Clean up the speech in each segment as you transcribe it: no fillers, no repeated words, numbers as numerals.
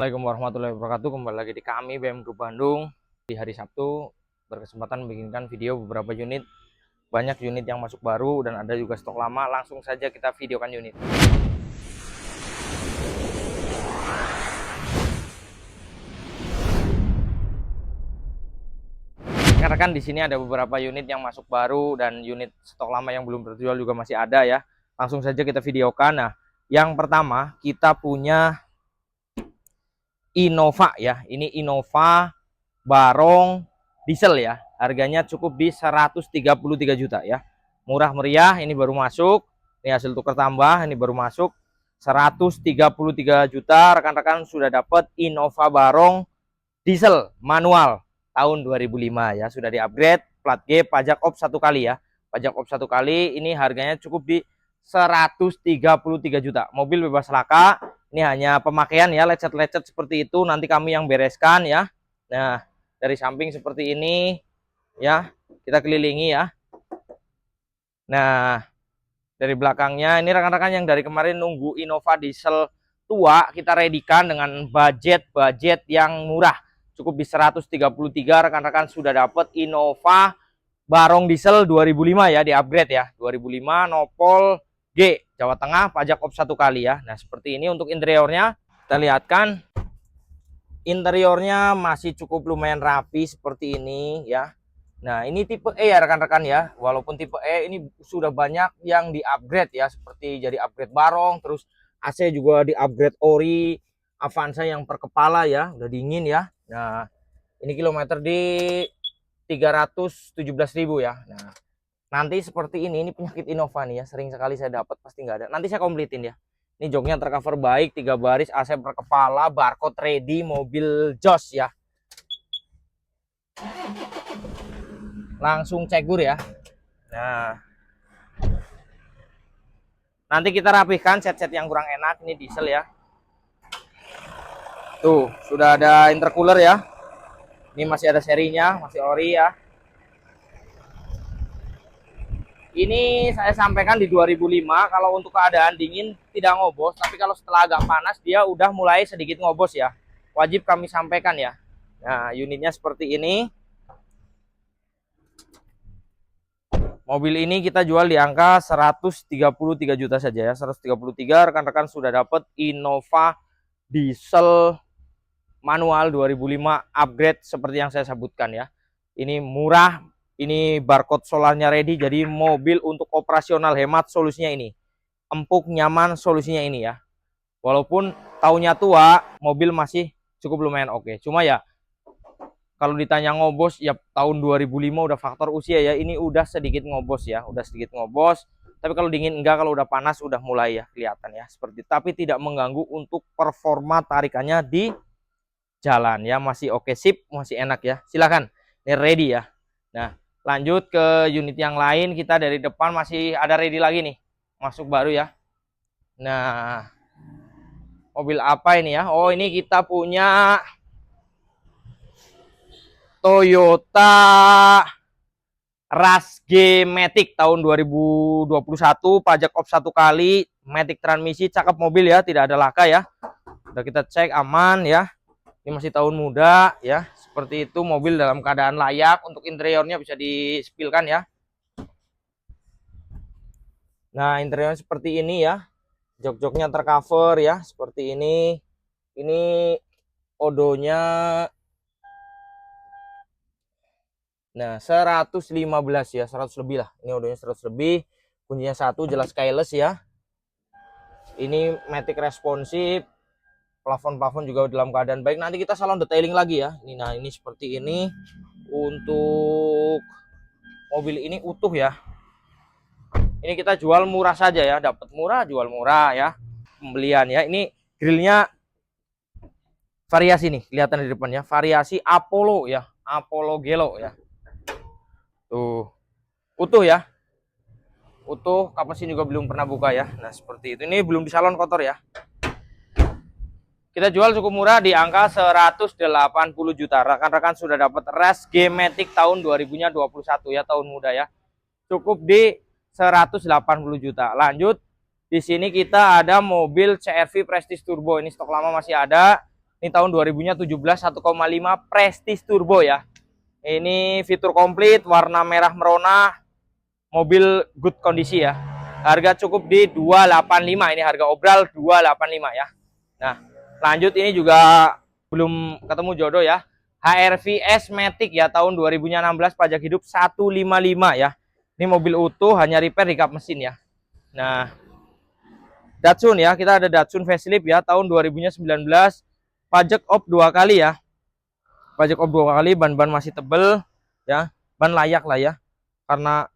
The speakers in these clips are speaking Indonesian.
Assalamualaikum warahmatullahi wabarakatuh. Kembali lagi di kami BM Group Bandung. Di hari Sabtu berkesempatan membikinkan video beberapa unit. Banyak unit yang masuk baru dan ada juga stok lama. Langsung saja kita videokan unit. Rekan-rekan, di sini ada beberapa unit yang masuk baru dan unit stok lama yang belum terjual juga masih ada ya. Langsung saja kita videokan. Nah, yang pertama kita punya Innova ya. Ini Innova Barong diesel ya. Harganya cukup di 133 juta ya. Murah meriah, ini baru masuk. Ini hasil tukar tambah, ini baru masuk. 133 juta, rekan-rekan sudah dapat Innova Barong diesel manual tahun 2005 ya. Sudah di-upgrade, plat G, pajak op 1 kali ya. Pajak op 1 kali, ini harganya cukup di 133 juta. Mobil bebas laka. Ini hanya pemakaian ya, lecet-lecet seperti itu nanti kami yang bereskan ya. Nah, dari samping seperti ini ya, kita kelilingi ya. Nah, dari belakangnya ini rekan-rekan yang dari kemarin nunggu Innova diesel tua, kita readykan dengan budget yang murah. Cukup di 133, rekan-rekan sudah dapat Innova Barong diesel 2005 ya, di upgrade ya. 2005 Nopol G, Jawa Tengah, pajak op 1 kali ya. Nah, seperti ini untuk interiornya. Kita lihatkan interiornya masih cukup lumayan rapi seperti ini ya. Nah, ini tipe E ya rekan-rekan ya. Walaupun tipe E ini sudah banyak yang di-upgrade ya, seperti jadi upgrade Barong, terus AC juga di-upgrade ori, Avanza yang per kepala ya, udah dingin ya. Nah, ini kilometer di 317.000 ya. Nah, nanti seperti ini penyakit Innova nih ya, sering sekali saya dapat, pasti nggak ada. Nanti saya komplitin ya. Ini joknya tercover baik, 3 baris, AC per kepala, barcode ready, mobil jos ya. Langsung cekur ya. Nah, nanti kita rapihkan set-set yang kurang enak. Ini diesel ya. Tuh, sudah ada intercooler ya. Ini masih ada serinya, masih ori ya. Ini saya sampaikan di 2005, kalau untuk keadaan dingin tidak ngobos, tapi kalau setelah agak panas dia udah mulai sedikit ngobos ya. Wajib kami sampaikan ya. Nah, unitnya seperti ini. Mobil ini kita jual di angka 133 juta saja ya. 133, rekan-rekan sudah dapat Innova diesel manual 2005 upgrade seperti yang saya sebutkan ya. Ini murah. Ini barcode solarnya ready, jadi mobil untuk operasional hemat solusinya ini. Empuk, nyaman solusinya ini ya. Walaupun tahunnya tua, mobil masih cukup lumayan oke. Cuma ya, kalau ditanya ngobos, ya tahun 2005 udah faktor usia ya. Ini udah sedikit ngobos ya, udah sedikit ngobos. Tapi kalau dingin enggak, kalau udah panas udah mulai ya kelihatan ya. Seperti tapi tidak mengganggu untuk performa tarikannya di jalan ya. Masih oke, sip, masih enak ya. Silakan, ini ready ya. Nah, lanjut ke unit yang lain. Kita dari depan masih ada ready lagi nih, masuk baru ya. Nah, mobil apa ini ya? Oh, ini kita punya Toyota Rush G Matic tahun 2021, pajak op 1 kali, Matic transmisi, cakep mobil ya, tidak ada laka ya. Udah kita cek aman ya. Ini masih tahun muda ya. Seperti itu, mobil dalam keadaan layak. Untuk interiornya bisa di-spillkan ya. Nah, interiornya seperti ini ya. Jok-joknya tercover ya, seperti ini. Ini odonya. Nah, 115 ya, 100 lebih lah. Ini odonya 100 lebih. Kuncinya 1, jelas keyless ya. Ini matic responsif. Plafon-plafon juga dalam keadaan baik. Nanti kita salon detailing lagi ya. Ini, nah ini seperti ini. Untuk mobil ini utuh ya. Ini kita jual murah saja ya, dapat murah jual murah ya. Pembelian ya. Ini grillnya variasi nih, kelihatan di depannya. Variasi Apollo ya, Apollo Gelo ya. Tuh, utuh ya. Utuh, kapas ini juga belum pernah buka ya. Nah, seperti itu. Ini belum di salon kotor ya. Kita jual cukup murah di angka 180 juta. Rekan-rekan sudah dapat Rush G Matic tahun 2021 ya, tahun muda ya. Cukup di 180 juta. Lanjut, di sini kita ada mobil CR-V Prestige Turbo. Ini stok lama masih ada. Ini tahun 2017 1,5 Prestige Turbo ya. Ini fitur komplit, warna merah merona, mobil good kondisi ya. Harga cukup di 285, ini harga obral 285 ya. Nah, lanjut ini juga belum ketemu jodoh ya. HR-V S Matic ya, tahun 2016, pajak hidup 155 ya. Ini mobil utuh, hanya repair di kap mesin ya. Nah, Datsun ya, kita ada Datsun facelift ya, tahun 2019, pajak op 2 kali ya. Pajak op 2 kali, ban-ban masih tebel ya, ban layak lah ya. Karena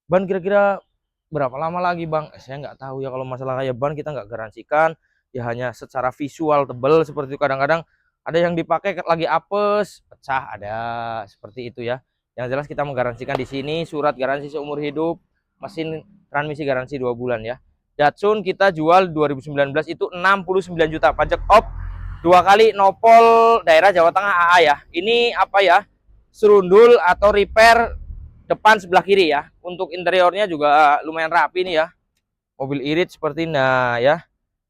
ban kira-kira berapa lama lagi bang? Saya nggak tahu ya, kalau masalah kayak ban kita nggak garansikan ya, hanya secara visual tebel seperti itu. Kadang-kadang ada yang dipakai lagi apes, pecah, ada seperti itu ya. Yang jelas kita menggaransikan di sini surat garansi seumur hidup, mesin transmisi garansi 2 bulan ya. Datsun kita jual 2019 itu 69 juta, pajak op 2 kali, nopol daerah Jawa Tengah AA ya. Ini apa ya? Serundul atau repair depan sebelah kiri ya. Untuk interiornya juga lumayan rapi nih ya. Mobil irit seperti ini, nah ya.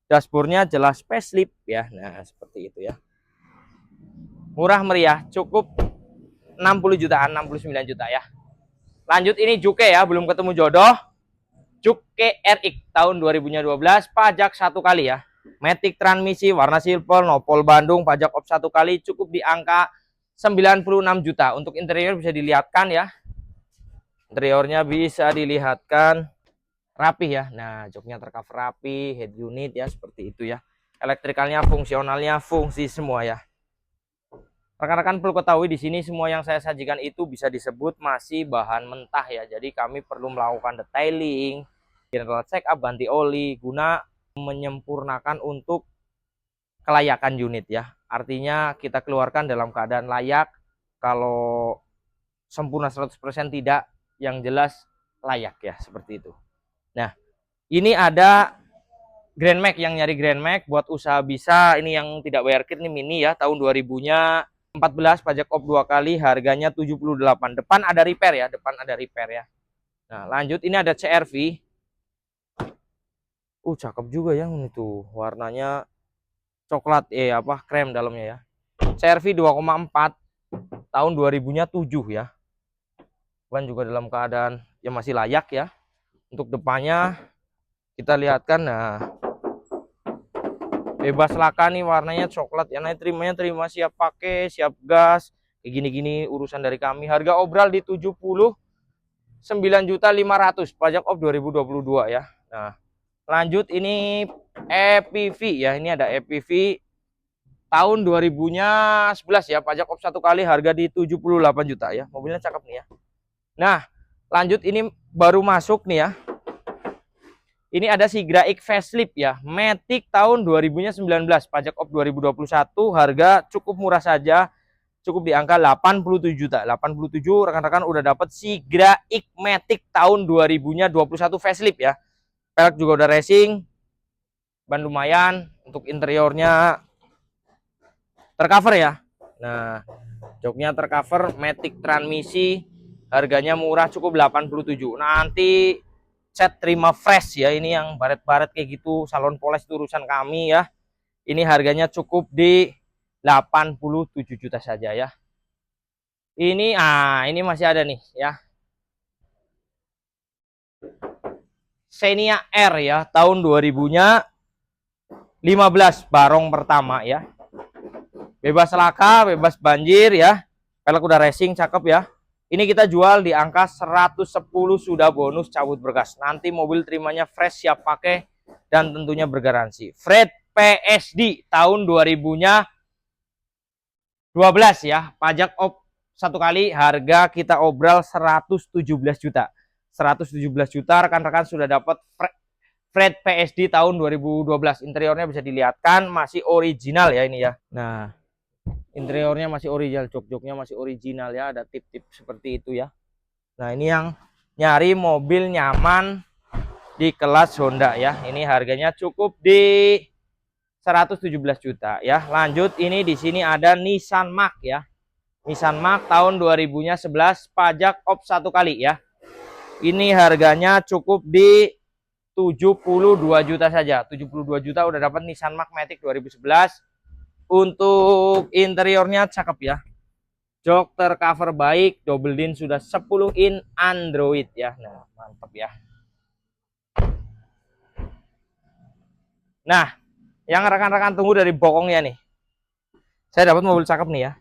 Dashboardnya jelas facelift ya. Nah, seperti itu ya. Murah meriah, cukup 60 jutaan, 69 juta ya. Lanjut ini Juke ya, belum ketemu jodoh. Juke RX tahun 2012, pajak 1 kali ya. Matic transmisi warna silver, nopol Bandung, pajak op 1 kali, cukup di angka 96 juta. Untuk interior bisa dilihatkan ya. Interiornya bisa dilihatkan rapih ya. Nah, joknya tercover rapi, head unit ya, seperti itu ya. Elektrikalnya, fungsionalnya, fungsi semua ya. Rekan-rekan perlu ketahui di sini semua yang saya sajikan itu bisa disebut masih bahan mentah ya. Jadi kami perlu melakukan detailing, general check up, ganti oli, guna menyempurnakan untuk kelayakan unit ya. Artinya kita keluarkan dalam keadaan layak. Kalau sempurna 100% tidak, yang jelas layak ya, seperti itu. Nah, ini ada Grand Max, yang nyari Grand Max buat usaha bisa. Ini yang tidak bayar kit, ini mini ya, tahun 2000-nya 14, pajak op 2 kali, harganya 78. Depan ada repair ya, depan ada repair ya. Nah, lanjut ini ada CR-V. Cakep juga ya, ini tuh warnanya coklat krem dalamnya ya. CR-V 2,4 tahun 2000-nya 7 ya. Ban juga dalam keadaan yang masih layak ya. Untuk depannya kita lihatkan, nah bebas laka nih, warnanya coklat ya. Nah, terima siap pakai, siap gas, kayak gini-gini urusan dari kami. Harga obral di 79.500.000, pajak op 2022 ya. Nah, lanjut ini EPV ya. Ini ada EPV tahun 2000-nya 11 ya, pajak op 1 kali, harga di 78 juta ya. Mobilnya cakep nih ya. Nah, lanjut ini baru masuk nih ya. Ini ada Sigra X facelift ya, Matic tahun 2019, pajak op 2021, harga cukup murah saja, cukup di angka 87 juta. 87, rekan-rekan udah dapat Sigra X Matic tahun 2000-nya 21 facelift ya. Pelek juga udah racing, ban lumayan, untuk interiornya tercover ya. Nah, joknya tercover, Matic transmisi, harganya murah, cukup 87. Nanti cat terima fresh ya, ini yang baret-baret kayak gitu, salon poles itu urusan kami ya. Ini harganya cukup di 87 juta saja ya. Ini ini masih ada nih ya. Xenia R ya, tahun 2000-nya 15, barong pertama ya. Bebas laka, bebas banjir ya. Pelek udah racing, cakep ya. Ini kita jual di angka 110, sudah bonus cabut berkas. Nanti mobil terimanya fresh, siap pakai, dan tentunya bergaransi. Fred PSD tahun 2000-nya 12 ya. Pajak op 1 kali, harga kita obral 117 juta. 117 juta, rekan-rekan sudah dapat Fred PSD tahun 2012. Interiornya bisa dilihatkan masih original ya ini ya. Nah, interiornya masih original, jok-joknya masih original ya, ada tip-tip seperti itu ya. Nah, ini yang nyari mobil nyaman di kelas Honda ya. Ini harganya cukup di 117 juta ya. Lanjut ini di sini ada Nissan Mark ya. Nissan Mark tahun 2000-nya 11, pajak op 1 kali ya. Ini harganya cukup di 72 juta saja. 72 juta udah dapat Nissan Mark Matic 2011. Untuk interiornya cakep ya. Jok tercover baik, double din sudah 10 in Android ya. Nah, mantap ya. Nah, yang rekan-rekan tunggu dari bokongnya nih. Saya dapat mobil cakep nih ya.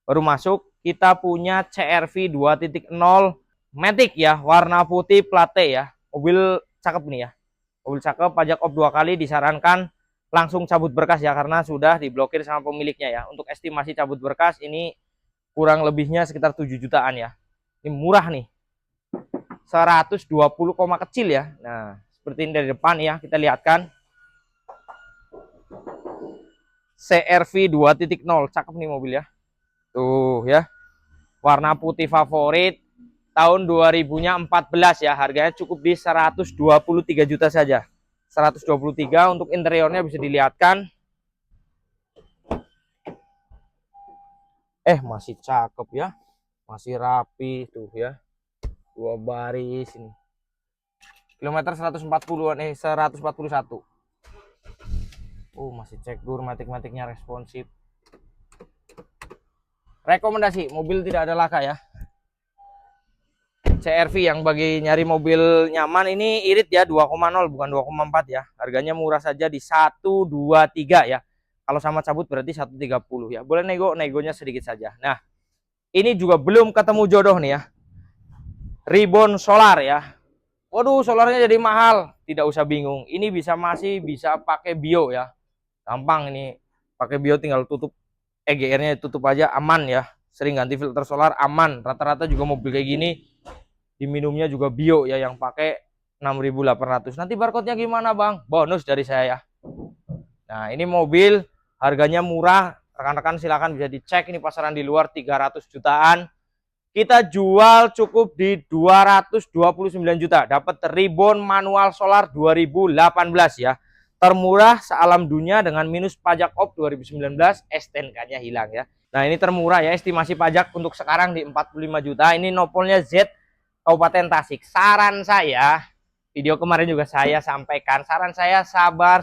Baru masuk, kita punya CR-V 2.0 Matic ya, warna putih plate ya. Mobil cakep nih ya. Mobil cakep, pajak op 2 kali, disarankan langsung cabut berkas ya karena sudah diblokir sama pemiliknya ya. Untuk estimasi cabut berkas ini kurang lebihnya sekitar 7 jutaan ya. Ini murah nih. 120 koma kecil ya. Nah, seperti ini dari depan ya, kita lihatkan. CR-V 2.0, cakep nih mobil ya. Tuh ya. Warna putih favorit. Tahun 2014 ya. Harganya cukup di 123 juta saja. 123. Untuk interiornya bisa dilihatkan. Masih cakep ya. Masih rapi tuh ya. 2 baris ini. Kilometer 140-an 141. Masih cek-gur, matik-matiknya responsif. Rekomendasi, mobil tidak ada laka ya. CR-V yang bagi nyari mobil nyaman ini irit ya, 2,0 bukan 2,4 ya. Harganya murah saja di 123 ya. Kalau sama cabut berarti 130 ya. Boleh negonya sedikit saja. Nah, ini juga belum ketemu jodoh nih ya. Ribbon solar ya. Waduh, solarnya jadi mahal. Tidak usah bingung. Ini masih bisa pakai bio ya. Gampang ini. Pakai bio tinggal tutup EGR-nya tutup aja, aman ya. Sering ganti filter solar aman. Rata-rata juga mobil kayak gini diminumnya juga bio ya, yang pakai 6.800. Nanti barcode-nya gimana bang? Bonus dari saya ya. Nah, ini mobil harganya murah. Rekan-rekan silakan bisa dicek, ini pasaran di luar 300 jutaan. Kita jual cukup di 229 juta. Dapat ribbon manual solar 2018 ya. Termurah sealam dunia dengan minus pajak op 2019, STNK-nya hilang ya. Nah, ini termurah ya, estimasi pajak untuk sekarang di 45 juta. Ini nopolnya Z Kabupaten Tasik. Saran saya, video kemarin juga saya sampaikan, saran saya sabar,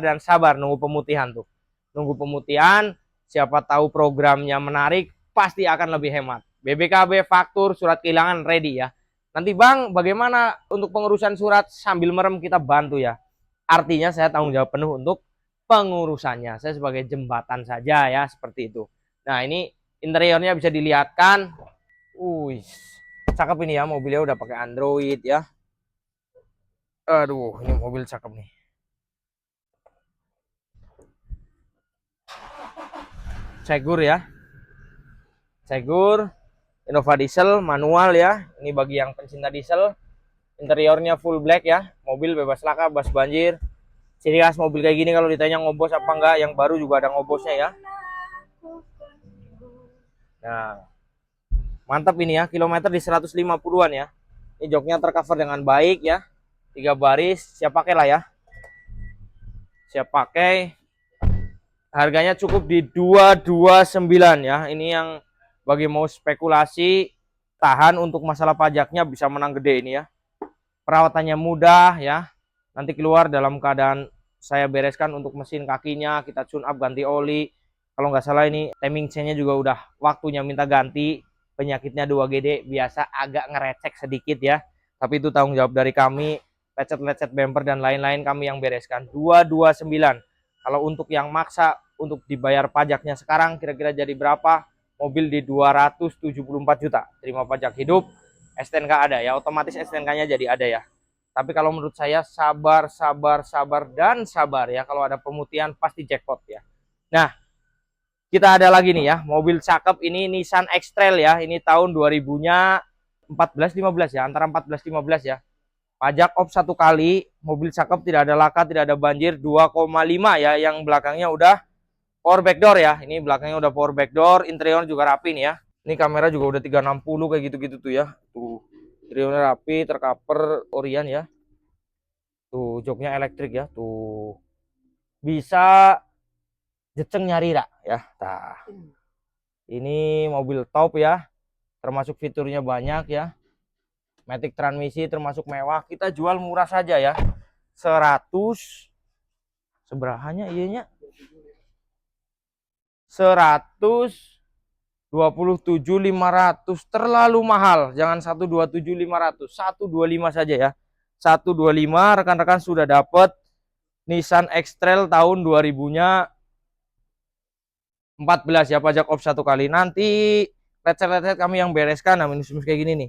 dan sabar nunggu pemutihan tuh. Nunggu pemutihan, siapa tahu programnya menarik, pasti akan lebih hemat. BBKB, faktur, surat kehilangan ready ya. Nanti bang, bagaimana untuk pengurusan surat? Sambil merem kita bantu ya. Artinya saya tanggung jawab penuh untuk pengurusannya. Saya sebagai jembatan saja ya, seperti itu. Nah, ini interiornya bisa dilihatkan. Cakep ini ya, mobilnya udah pakai Android ya. Aduh, ini mobil cakep nih. Cegur ya. Cegur, Innova diesel manual ya. Ini bagi yang pencinta diesel. Interiornya full black ya. Mobil bebas laka, bebas banjir. Ciri khas mobil kayak gini kalau ditanya ngobos apa enggak, yang baru juga ada ngobosnya ya. Nah, mantap ini ya, kilometer di 150-an ya. Ini joknya tercover dengan baik ya. 3 baris, siap pakai lah ya. Siap pakai. Harganya cukup di 229 ya. Ini yang bagi mau spekulasi, tahan untuk masalah pajaknya, bisa menang gede ini ya. Perawatannya mudah ya. Nanti keluar dalam keadaan saya bereskan untuk mesin kakinya, kita tune up, ganti oli. Kalau nggak salah ini timing chainnya juga udah waktunya minta ganti. Penyakitnya 2GD, biasa agak ngerecek sedikit ya. Tapi itu tanggung jawab dari kami. Lecet-lecet bumper dan lain-lain kami yang bereskan. 229. Kalau untuk yang maksa untuk dibayar pajaknya sekarang kira-kira jadi berapa? Mobil di 274 juta. Terima pajak hidup, STNK ada ya. Otomatis STNK-nya jadi ada ya. Tapi kalau menurut saya sabar, dan sabar ya. Kalau ada pemutihan pasti jackpot ya. Nah, kita ada lagi nih ya, mobil cakep ini Nissan X-Trail ya. Ini tahun 2000-nya 14-15 ya, antara 14-15 ya. Pajak op 1 kali, mobil cakep, tidak ada laka, tidak ada banjir, 2,5 ya. Yang belakangnya udah power backdoor ya. Ini belakangnya udah power backdoor, interior juga rapi nih ya. Ini kamera juga udah 360 kayak gitu-gitu tuh ya. Tuh. Interiornya rapi, tercover Orion ya. Tuh, joknya elektrik ya. Tuh. Bisa jeceng nyari rak ya. Nah. Ini mobil top ya. Termasuk fiturnya banyak ya. Matic transmisi termasuk mewah. Kita jual murah saja ya. 100 seberahannya iyanya. 127.500, terlalu mahal. Jangan 127.500, 125 saja ya. 125 rekan-rekan sudah dapat Nissan X-Trail tahun 2000-nya 14 ya, pajak off 1 kali. Nanti lecet-lecet kami yang bereskan. Nah, minus kayak gini nih.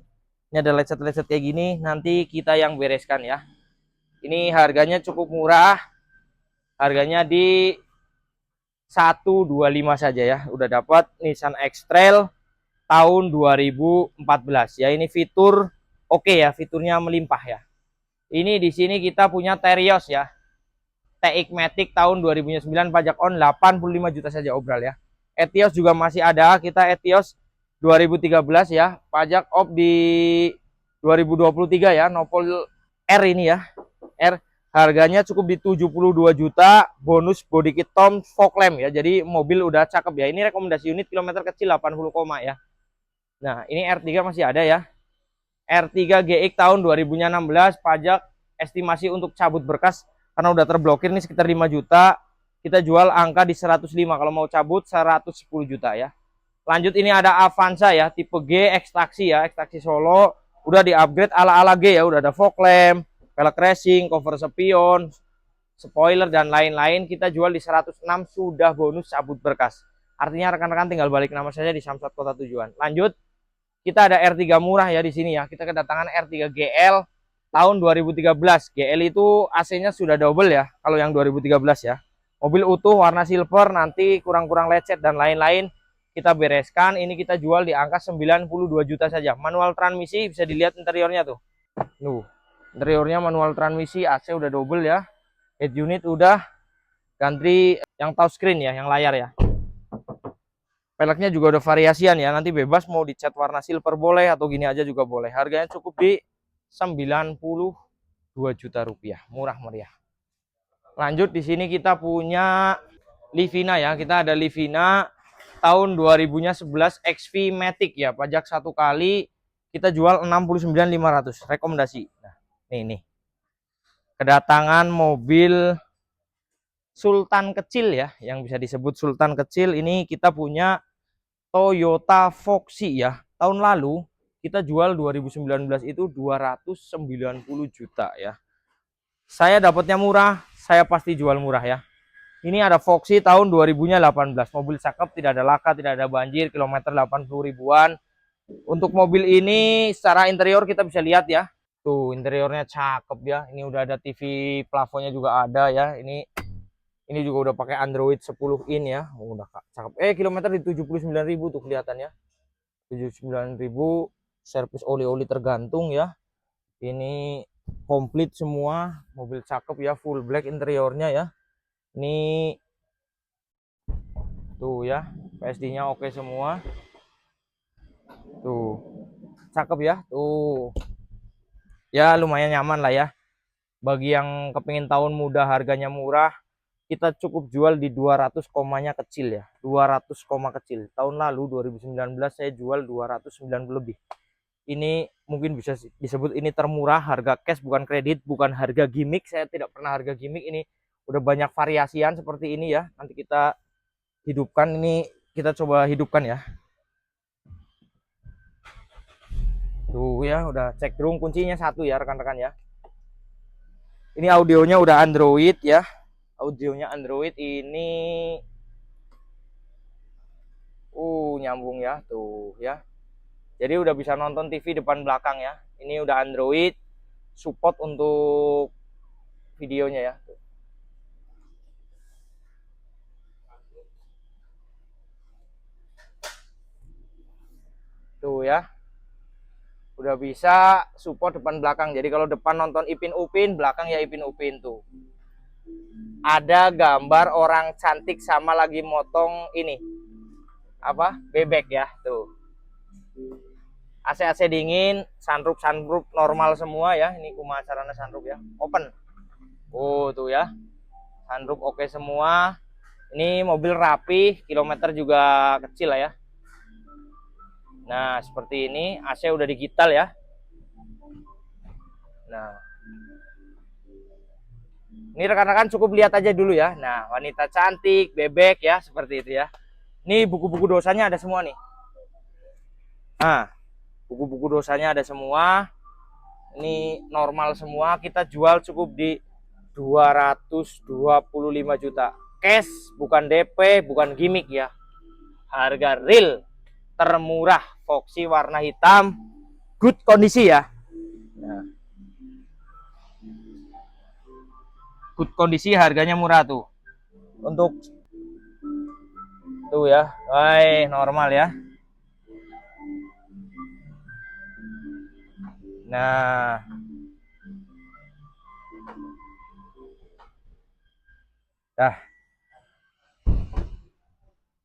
Ini ada lecet-lecet kayak gini, nanti kita yang bereskan ya. Ini harganya cukup murah. Harganya di 125 saja ya. Udah dapat Nissan X-Trail tahun 2014 ya. Ini fitur oke ya, fiturnya melimpah ya. Ini di sini kita punya Terios ya. TX Matic tahun 2009, pajak on 85 juta saja obral ya. Etios juga masih ada, kita Etios 2013 ya, pajak off di 2023 ya, Nopol R ini ya. R harganya cukup di 72 juta, bonus body kit Tom fog lamp ya. Jadi mobil udah cakep ya. Ini rekomendasi unit kilometer kecil 80 koma ya. Nah, ini R3 masih ada ya. R3 GX tahun 2016, pajak estimasi untuk cabut berkas karena udah terblokir nih sekitar 5 juta. Kita jual angka di 105, kalau mau cabut 110 juta ya. Lanjut, ini ada Avanza ya, tipe G ekstraksi ya, ekstraksi Solo. Udah di upgrade ala-ala G ya, udah ada fog lamp, velg racing, cover spion, spoiler dan lain-lain. Kita jual di 106, sudah bonus cabut berkas. Artinya rekan-rekan tinggal balik nama saja di Samsat kota tujuan. Lanjut, kita ada R3 murah ya di sini ya. Kita kedatangan R3 GL tahun 2013. GL itu AC-nya sudah double ya, kalau yang 2013 ya. Mobil utuh warna silver, nanti kurang-kurang lecet dan lain-lain kita bereskan. Ini kita jual di angka 92 juta saja. Manual transmisi, bisa dilihat interiornya tuh. Interiornya manual transmisi, AC udah double ya. Head unit udah ganti yang touchscreen ya, yang layar ya. Peleknya juga udah variasian ya, nanti bebas mau dicat warna silver boleh atau gini aja juga boleh. Harganya cukup di 92 juta rupiah, murah meriah. Lanjut, di sini kita punya Livina ya. Kita ada Livina tahun 2011 XV Matic ya, pajak 1 kali. Kita jual 69.500, rekomendasi. Nah, nih. Kedatangan mobil Sultan kecil ya, yang bisa disebut Sultan kecil. Ini kita punya Toyota Foxy ya. Tahun lalu kita jual 2019 itu 290 juta ya. Saya dapatnya murah, saya pasti jual murah ya. Ini ada Foxy tahun 2018, mobil cakep, tidak ada laka, tidak ada banjir, kilometer 80 ribuan. Untuk mobil ini secara interior kita bisa lihat ya. Tuh, interiornya cakep ya. Ini udah ada TV plafonnya juga ada ya. Ini juga udah pakai Android 10 in ya. Udah cakep. Kilometer di 79.000 tuh kelihatannya. 79.000, servis oli-oli tergantung ya. Ini komplit semua, mobil cakep ya, full black interiornya ya. Ini tuh ya, PSD-nya oke semua. Tuh, cakep ya. Tuh. Ya lumayan nyaman lah ya. Bagi yang kepingin tahun muda harganya murah, kita cukup jual di 200 komanya kecil ya. 200 koma kecil. Tahun lalu 2019 saya jual 290 lebih. Ini mungkin bisa disebut ini termurah, harga cash bukan kredit, bukan harga gimmick. Saya tidak pernah harga gimmick, ini udah banyak variasian seperti ini ya. Nanti kita hidupkan, ini kita coba hidupkan ya. Tuh ya, udah cek drum, kuncinya 1 ya rekan-rekan ya. Ini audionya udah Android ya. Audionya Android ini nyambung ya, tuh ya. Jadi udah bisa nonton TV depan belakang ya. Ini udah Android, support untuk videonya ya. Tuh ya. Udah bisa support depan belakang. Jadi kalau depan nonton Ipin Upin, belakang ya Ipin Upin tuh. Ada gambar orang cantik sama lagi motong ini. Apa? Bebek ya, tuh. AC dingin, sunroof normal semua ya. Ini kumacarana sunroof ya, open. Tuh ya, sunroof oke semua. Ini mobil rapi, kilometer juga kecil lah ya. Nah seperti ini, AC udah digital ya. Nah, ini rekan-rekan cukup lihat aja dulu ya. Nah, wanita cantik, bebek ya, seperti itu ya. Ini buku-buku dosanya ada semua nih. Nah, buku-buku dosanya ada semua. Ini normal semua. Kita jual cukup di 225 juta. Cash, bukan DP, bukan gimmick ya. Harga real termurah. Foxy warna hitam, good kondisi ya. Nah, good kondisi, harganya murah tuh. Untuk tuh ya, normal ya. Nah,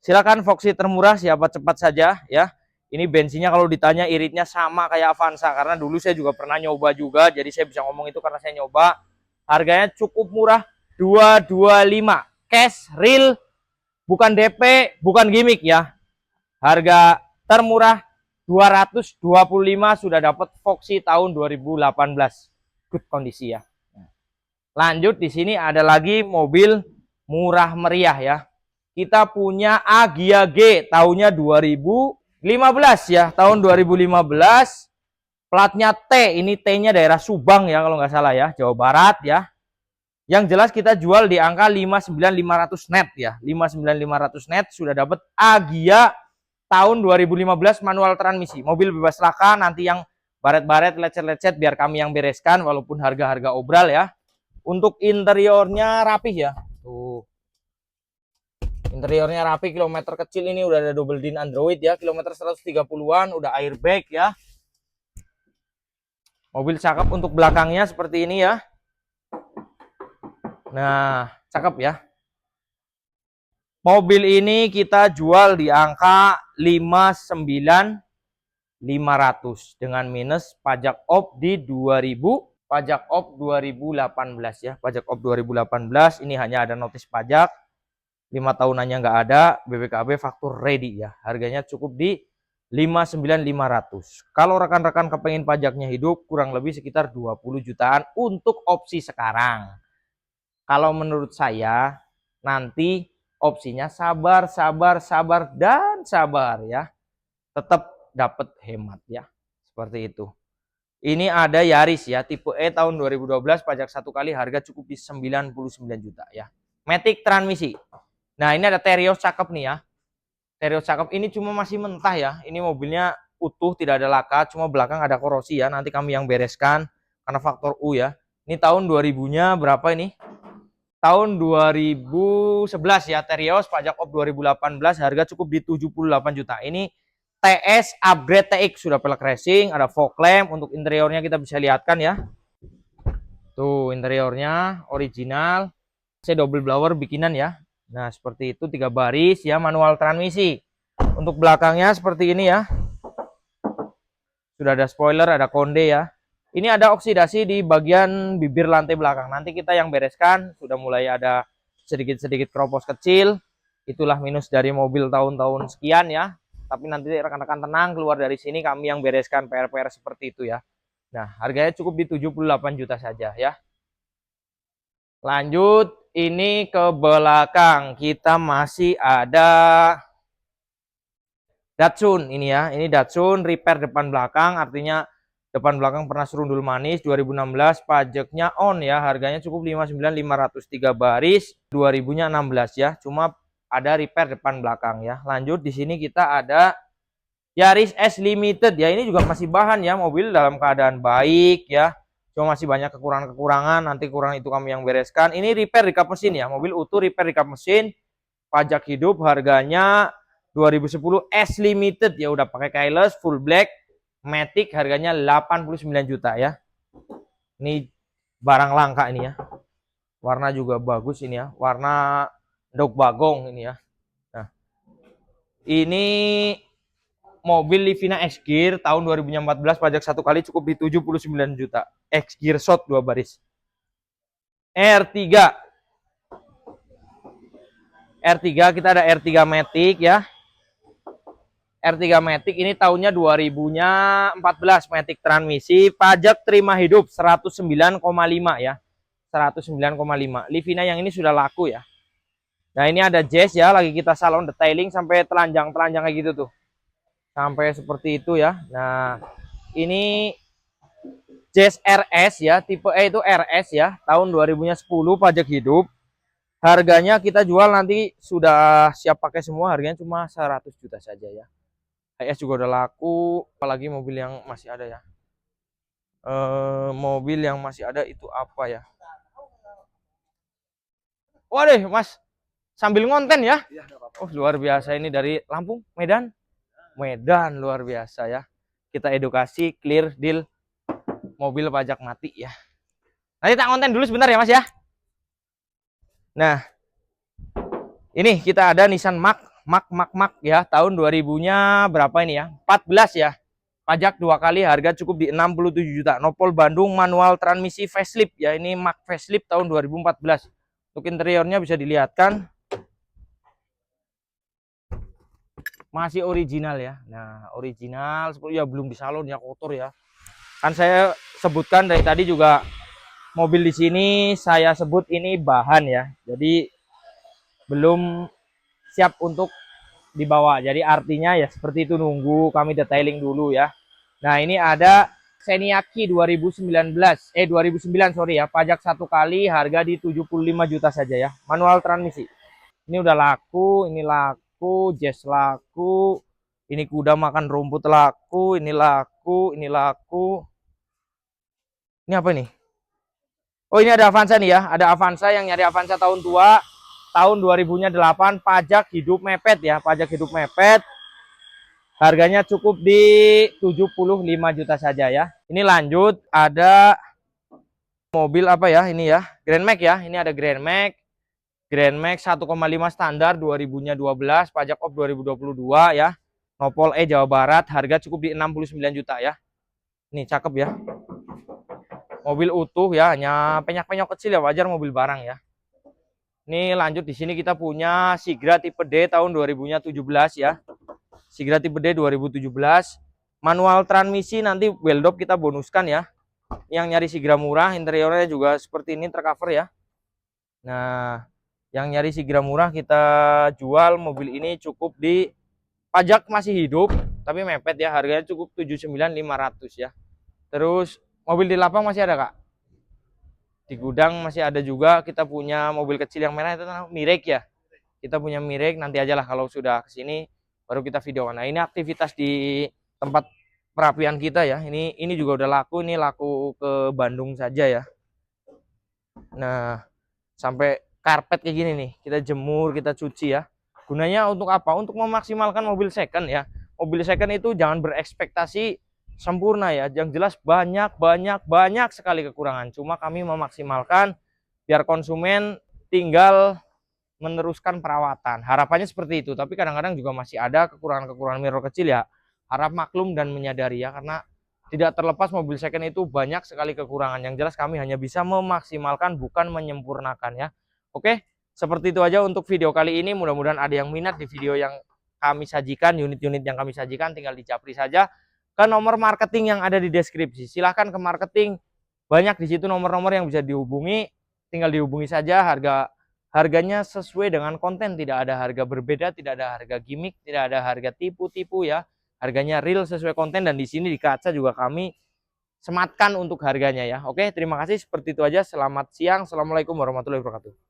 silakan Foxy termurah, siapa cepat saja ya. Ini bensinnya kalau ditanya iritnya sama kayak Avanza, karena dulu saya juga pernah nyoba juga, jadi saya bisa ngomong itu karena saya nyoba. Harganya cukup murah, 225 cash real, bukan DP, bukan gimmick ya. Harga termurah 225 sudah dapat Foxy tahun 2018. Good kondisi ya. Lanjut, di sini ada lagi mobil murah meriah ya. Kita punya Agya G tahunnya 2015 ya. Tahun 2015. Platnya T, ini T-nya daerah Subang ya kalau nggak salah ya, Jawa Barat ya. Yang jelas kita jual di angka 59.500 net ya. 59.500 net sudah dapat Agya tahun 2015 manual transmisi. Mobil bebas laka, nanti yang baret-baret, lecet-lecet biar kami yang bereskan walaupun harga-harga obral ya. Untuk interiornya rapih ya. Tuh. Interiornya rapi, kilometer kecil, ini udah ada double din Android ya. Kilometer 130-an, udah airbag ya. Mobil cakep, untuk belakangnya seperti ini ya. Nah, cakep ya. Mobil ini kita jual di angka 59.500 dengan minus pajak op di 2000, pajak op 2018 ya. Pajak op 2018 ini hanya ada notis pajak. 5 tahunannya nggak ada, BPKB faktur ready ya. Harganya cukup di 59.500. Kalau rekan-rekan kepengen pajaknya hidup, kurang lebih sekitar 20 jutaan untuk opsi sekarang. Kalau menurut saya, nanti opsinya sabar, dan sabar ya. Tetap dapat hemat ya. Seperti itu. Ini ada Yaris ya, tipe E tahun 2012, pajak 1 kali, harga cukup di 99 juta ya. Matic transmisi. Nah, ini ada Terios cakep nih ya. Terios cakep, ini cuma masih mentah ya. Ini mobilnya utuh, tidak ada laka, cuma belakang ada korosi ya. Nanti kami yang bereskan karena faktor U ya. Ini tahun 2000-nya berapa ini? Tahun 2011 ya, Terios, pajak op 2018, harga cukup di 78 juta. Ini TS upgrade TX, sudah pelek racing, ada fog lamp. Untuk interiornya kita bisa lihatkan ya. Tuh interiornya original. Saya double blower bikinan ya. Nah, seperti itu, 3 baris ya, manual transmisi. Untuk belakangnya seperti ini ya. Sudah ada spoiler, ada konde ya. Ini ada oksidasi di bagian bibir lantai belakang. Nanti kita yang bereskan, sudah mulai ada sedikit-sedikit keropos kecil. Itulah minus dari mobil tahun-tahun sekian ya. Tapi nanti rekan-rekan tenang, keluar dari sini kami yang bereskan PR-PR seperti itu ya. Nah, harganya cukup di 78 juta saja ya. Lanjut, ini ke belakang kita masih ada Datsun ini ya. Ini Datsun repair depan belakang, artinya depan belakang pernah serundul manis. 2016, pajaknya on ya. Harganya cukup 59.503 baris, 2000-nya 16 ya. Cuma ada repair depan belakang ya. Lanjut, di sini kita ada Yaris S Limited ya. Ini juga masih bahan ya, mobil dalam keadaan baik ya. Cuma masih banyak kekurangan-kekurangan, nanti kurang itu kami yang bereskan. Ini repair di kap mesin ya, mobil utuh repair di kap mesin, pajak hidup, harganya 2010 S Limited ya, udah pakai keyless, full black, matic, harganya 89 juta ya. Ini barang langka ini ya. Warna juga bagus ini ya, warna dog bagong ini ya. Nah, ini mobil Livina X Gear tahun 2014, pajak 1 kali, cukup di 79 juta. X Gear short 2 baris. R3 kita ada R3 Matic ya. R3 Matic ini tahunnya 2000-nya 14, Matic transmisi, pajak terima hidup 109,5 ya. 109,5. Livina yang ini sudah laku ya. Nah ini ada jazz ya, lagi kita salon detailing sampai telanjang-telanjang kayak gitu tuh, sampai seperti itu ya. Nah ini jazz RS ya, tipe E itu RS ya, tahun 2010 pajak hidup. Harganya kita jual nanti sudah siap pakai semua, harganya cuma 100 juta saja ya. HS juga udah laku, apalagi mobil yang masih ada ya. Mobil yang masih ada itu apa ya? Waduh, Mas, sambil ngonten ya. Oh, luar biasa ini dari Lampung, Medan. Medan luar biasa ya. Kita edukasi clear deal mobil pajak mati ya. Nanti tak ngonten dulu sebentar ya, Mas ya. Nah, ini kita ada Nissan Mark ya, tahun 2000-nya berapa ini ya? 14 ya. Pajak 2 kali, harga cukup di 67 juta. Nopol Bandung, manual transmisi facelift ya. Ini Mark facelift tahun 2014. Untuk interiornya bisa dilihatkan masih original ya. Nah, original seperti ya, belum di salon ya, kotor ya. Kan saya sebutkan dari tadi juga mobil di sini saya sebut ini bahan ya. Jadi belum siap untuk dibawa. Jadi artinya ya seperti itu, nunggu kami detailing dulu ya. Nah, ini ada Seniaki 2019 2009 sorry ya, pajak 1 kali, harga di 75 juta saja ya. Manual transmisi. Ini udah laku, ini laku, jazz laku, ini kuda makan rumput laku, ini laku, ini laku. Ini apa nih? Oh, ini ada Avanza nih ya, ada Avanza yang nyari Avanza tahun tua, tahun 2008, pajak hidup mepet ya, pajak hidup mepet. Harganya cukup di 75 juta saja ya. Ini lanjut ada mobil apa ya ini ya, Grand Max ya. Ini ada Grand Max. Grand Max 1,5 standar 2000-nya 12, pajak op 2022 ya. Nopol E Jawa Barat, harga cukup di 69 juta ya. Nih cakep ya. Mobil utuh ya, hanya penyak-penyok kecil ya, wajar mobil barang ya. Ini lanjut di sini kita punya Sigra tipe D tahun 2017 ya. Sigra tipe D 2017. Manual transmisi, nanti weldop kita bonuskan ya. Yang nyari Sigra murah, interiornya juga seperti ini tercover ya. Nah, yang nyari Sigra murah kita jual mobil ini cukup di pajak masih hidup tapi mepet ya, harganya cukup 79.500 ya. Terus mobil di lapang masih ada Kak, di gudang masih ada juga. Kita punya mobil kecil yang merah itu Mirek ya, kita punya Mirek, nanti aja lah kalau sudah kesini baru kita video. Nah ini aktivitas di tempat perapian kita ya, ini juga udah laku, ini laku ke Bandung saja ya. Nah sampai karpet kayak gini nih kita jemur, kita cuci ya. Gunanya untuk apa? Untuk memaksimalkan mobil second ya. Mobil second itu jangan berekspektasi sempurna ya. Yang jelas banyak sekali kekurangan. Cuma kami memaksimalkan biar konsumen tinggal meneruskan perawatan. Harapannya seperti itu. Tapi kadang-kadang juga masih ada kekurangan-kekurangan mirror kecil ya. Harap maklum dan menyadari ya, karena tidak terlepas mobil second itu banyak sekali kekurangan. Yang jelas kami hanya bisa memaksimalkan, bukan menyempurnakan ya. Oke, seperti itu aja untuk video kali ini. Mudah-mudahan ada yang minat di video yang kami sajikan, unit-unit yang kami sajikan. Tinggal dicapri saja ke nomor marketing yang ada di deskripsi. Silahkan ke marketing, banyak di situ nomor-nomor yang bisa dihubungi. Tinggal dihubungi saja. Harganya sesuai dengan konten, tidak ada harga berbeda, tidak ada harga gimmick, tidak ada harga tipu-tipu ya. Harganya real sesuai konten, dan di sini di kaca juga kami sematkan untuk harganya ya. Oke, terima kasih, seperti itu aja. Selamat siang. Assalamualaikum warahmatullahi wabarakatuh.